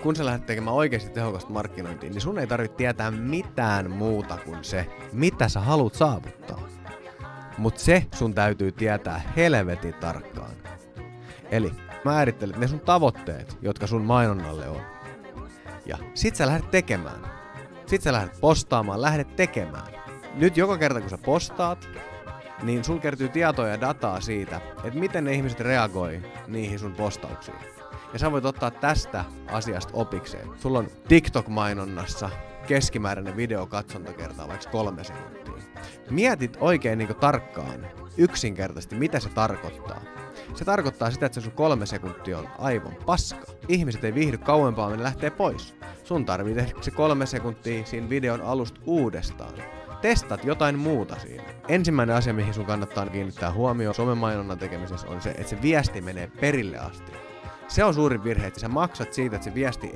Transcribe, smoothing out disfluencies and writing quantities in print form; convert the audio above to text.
kun sä lähdet tekemään oikeasti tehokasta markkinointia, niin sun ei tarvitse tietää mitään muuta kuin se, mitä sä haluat saavuttaa. Mut se sun täytyy tietää helvetin tarkkaan. Eli määrittelet ne sun tavoitteet, jotka sun mainonnalle on. Ja sit sä lähdet tekemään. Sit sä lähdet postaamaan, lähdet tekemään. Nyt joka kerta kun sä postaat, niin sul kertyy tietoa ja dataa siitä, että miten ne ihmiset reagoi niihin sun postauksiin. Ja sä voit ottaa tästä asiasta opikseen. Sulla on TikTok-mainonnassa keskimääräinen videokatsontakerta vaikka 3 sekuntia. Mietit oikein niinku tarkkaan, yksinkertaisesti, mitä se tarkoittaa. Se tarkoittaa sitä, että se sun 3 sekuntia on aivan paska. Ihmiset ei viihdy kauempaa, ne lähtee pois. Sun tarvii tehdä se 3 sekuntia siinä videon alusta uudestaan. Testat jotain muuta siinä. Ensimmäinen asia, mihin sun kannattaa kiinnittää huomioon somemainonnan tekemisessä on se, että se viesti menee perille asti. Se on suurin virhe, että sä maksat siitä, että se viesti